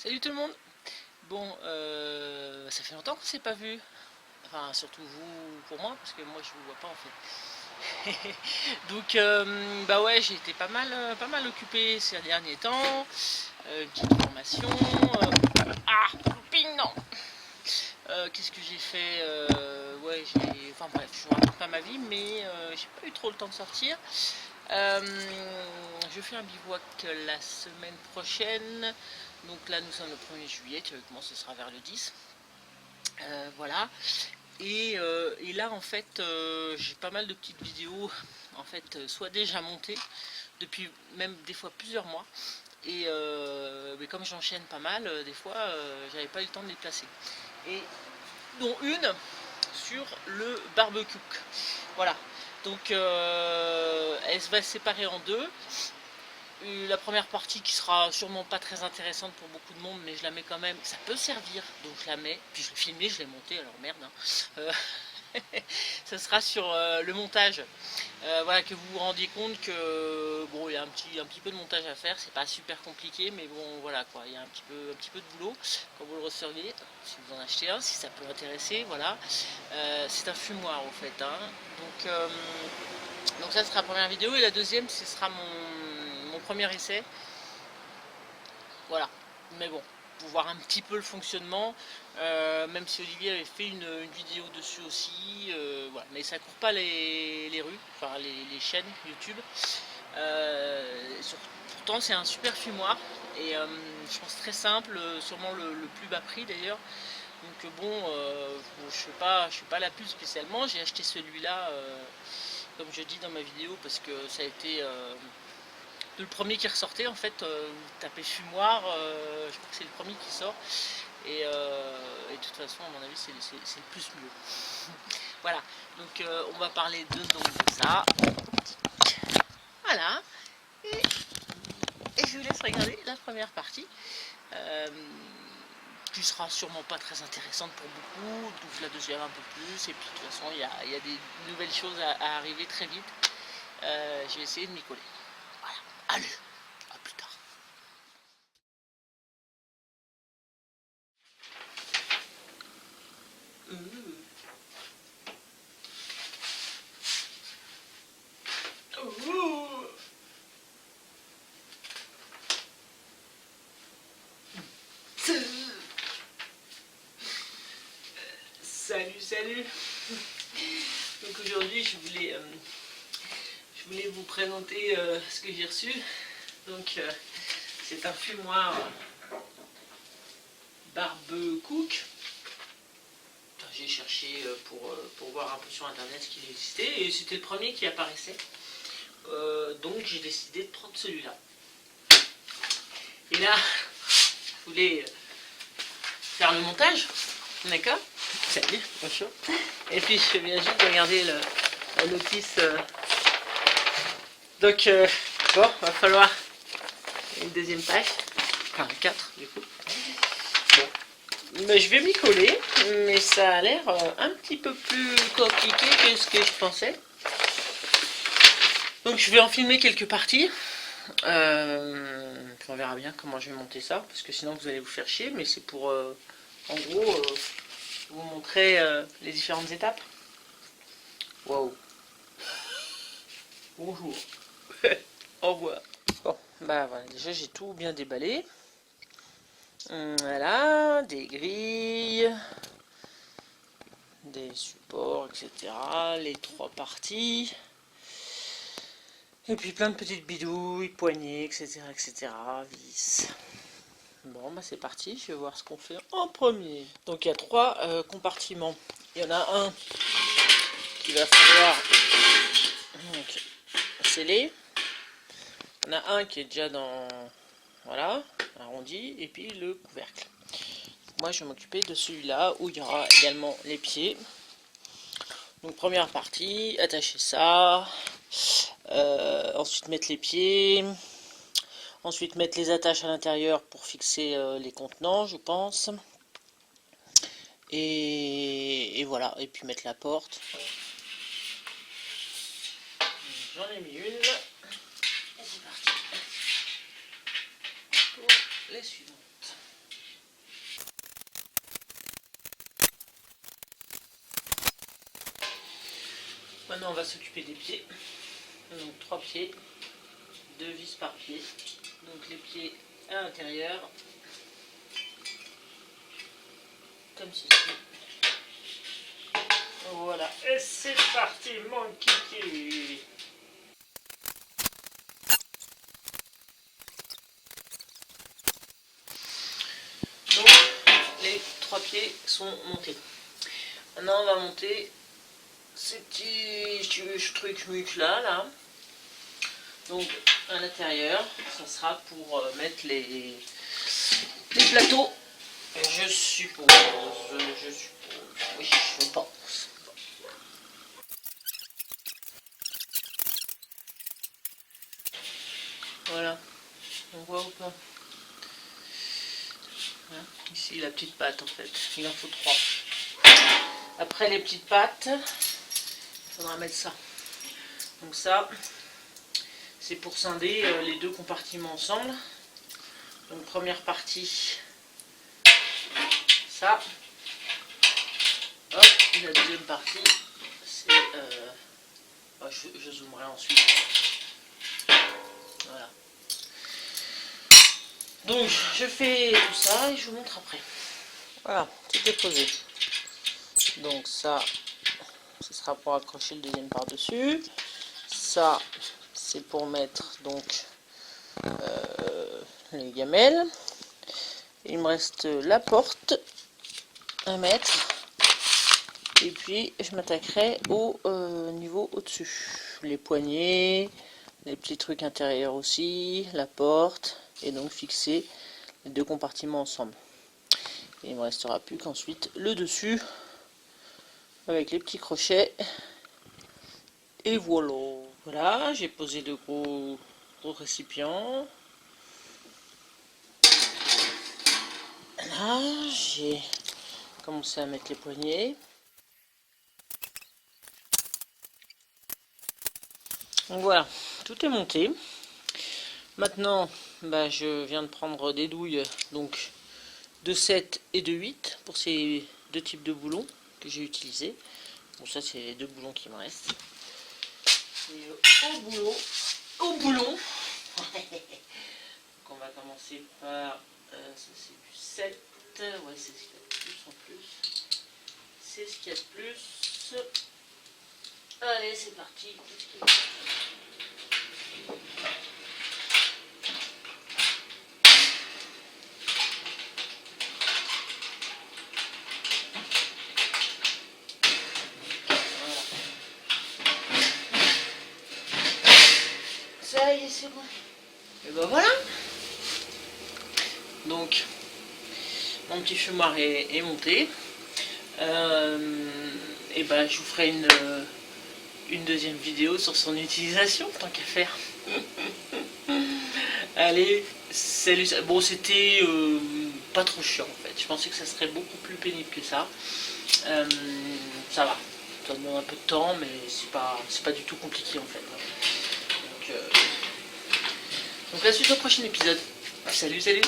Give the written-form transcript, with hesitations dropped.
Salut tout le monde. Bon, ça fait longtemps qu'on s'est pas vu. Enfin, surtout vous pour moi, parce que moi je vous vois pas en fait. Donc, bah ouais, j'ai été pas mal occupé ces derniers temps. Une petite formation. Ah, looping, non. Qu'est-ce que j'ai fait? Ouais, enfin bref, je vous raconte pas ma vie, mais j'ai pas eu trop le temps de sortir. Je fais un bivouac la semaine prochaine. Donc là, nous sommes le 1er juillet. Théoriquement, ce sera vers le 10. Voilà. Et là, en fait, j'ai pas mal de petites vidéos, en fait, soit déjà montées, depuis même des fois plusieurs mois. Mais comme j'enchaîne pas mal, des fois, j'avais pas eu le temps de les placer. Et dont une sur le barbecue. Voilà. Donc, elle va se séparer en deux. La première partie qui sera sûrement pas très intéressante pour beaucoup de monde, mais je la mets quand même, ça peut servir, donc je la mets, puis je l'ai filmé, je l'ai monté, alors merde, hein. Ça sera sur le montage, voilà, que vous vous rendiez compte que bon, il y a un petit peu de montage à faire, c'est pas super compliqué, mais bon, voilà quoi, il y a un petit peu de boulot quand vous le recevez, si vous en achetez un, si ça peut intéresser, voilà. C'est un fumoir en fait, hein. Donc ça sera la première vidéo, et la deuxième, ce sera mon premier essai. Voilà, mais bon, pour voir un petit peu le fonctionnement, même si Olivier avait fait une vidéo dessus aussi, voilà. Mais ça court pas les rues, enfin les chaînes YouTube. Pourtant c'est un super fumoir, et je pense très simple, sûrement le plus bas prix d'ailleurs. Donc bon, je suis pas la pub spécialement, j'ai acheté celui-là, comme je dis dans ma vidéo, parce que ça a été le premier qui ressortait en fait. Vous tapez fumoir, je crois que c'est le premier qui sort, et de toute façon à mon avis c'est le plus mieux. Voilà, donc on va parler donc de ça, voilà, et je vous laisse regarder la première partie, qui sera sûrement pas très intéressante pour beaucoup, donc la deuxième un peu plus, et puis de toute façon il y a des nouvelles choses à arriver très vite. Je vais essayer de m'y coller. Voilà, allez, à plus tard. Salut, salut. Donc aujourd'hui je voulais vous présenter ce que j'ai reçu. Donc c'est un fumoir Barbecook. J'ai cherché pour voir un peu sur internet ce qu'il existait, et c'était le premier qui apparaissait. Donc j'ai décidé de prendre celui-là. Et là, je voulais faire le montage, d'accord? Salut, bonjour. Et puis je viens juste de regarder la notice. Donc bon, va falloir une deuxième page, enfin 4 du coup. Bon, mais je vais m'y coller, mais ça a l'air un petit peu plus compliqué que ce que je pensais. Donc je vais en filmer quelques parties. Puis on verra bien comment je vais monter ça, parce que sinon vous allez vous faire chier, mais c'est pour en gros vous montrer les différentes étapes. Waouh. Bonjour. Au revoir. Bon, bah voilà, déjà j'ai tout bien déballé. Voilà, des grilles, des supports, etc. Les trois parties. Et puis plein de petites bidouilles, poignées, etc. etc. vis. Bon, bah c'est parti, je vais voir ce qu'on fait en premier. Donc il y a trois compartiments. Il y en a un qui va falloir sceller. Il y en a un qui est déjà dans, voilà, arrondi, et puis le couvercle. Moi je vais m'occuper de celui-là où il y aura également les pieds. Donc première partie, attacher ça, ensuite mettre les pieds, ensuite mettre les attaches à l'intérieur pour fixer les contenants, je pense. Et voilà, et puis mettre la porte. J'en ai mis une, et c'est parti pour les suivantes. Maintenant on va s'occuper des pieds. Donc 3 pieds, 2 vis par pied. Donc les pieds à l'intérieur, comme ceci. Voilà, et c'est parti mon kiki. Donc les 3 pieds sont montés. Maintenant on va monter ces petits trucs là. Donc à l'intérieur, ça sera pour mettre les plateaux. Je suppose, oui, je pense. Voilà, on voit ou pas? Hein, ici la petite patte en fait, il en faut 3. Après les petites pattes, il faudra mettre ça. Donc ça, c'est pour scinder les 2 compartiments ensemble. Donc première partie, ça. Hop, la deuxième partie, c'est... je zoomerai ensuite. Voilà. Donc je fais tout ça et je vous montre après. Voilà, tout est posé. Donc ça, ce sera pour accrocher le deuxième par-dessus. Ça, c'est pour mettre donc les gamelles. Il me reste la porte à mettre. Et puis je m'attaquerai au niveau au-dessus. Les poignées, les petits trucs intérieurs aussi, la porte. Et donc fixer les 2 compartiments ensemble. Et il ne me restera plus qu'ensuite le dessus avec les petits crochets. Et voilà. Voilà, j'ai posé le gros récipient. Là, j'ai commencé à mettre les poignées. Donc voilà, tout est monté. Maintenant, je viens de prendre des douilles, donc de 7 et de 8 pour ces 2 types de boulons que j'ai utilisés. Bon, ça c'est les 2 boulons qui me restent. Et au boulon. Donc on va commencer par, ça c'est du 7, ouais c'est ce qu'il y a de plus en plus. C'est ce qu'il y a de plus. Allez, c'est parti. Ça y est, c'est bon. Et ben voilà. Donc, mon petit fumoir est monté. Et ben, je vous ferai une deuxième vidéo sur son utilisation, tant qu'à faire. Allez, salut. Bon, c'était pas trop chiant en fait. Je pensais que ça serait beaucoup plus pénible que ça. Ça va. Ça demande un peu de temps, mais c'est pas du tout compliqué en fait. Donc la suite au prochain épisode. Salut, salut.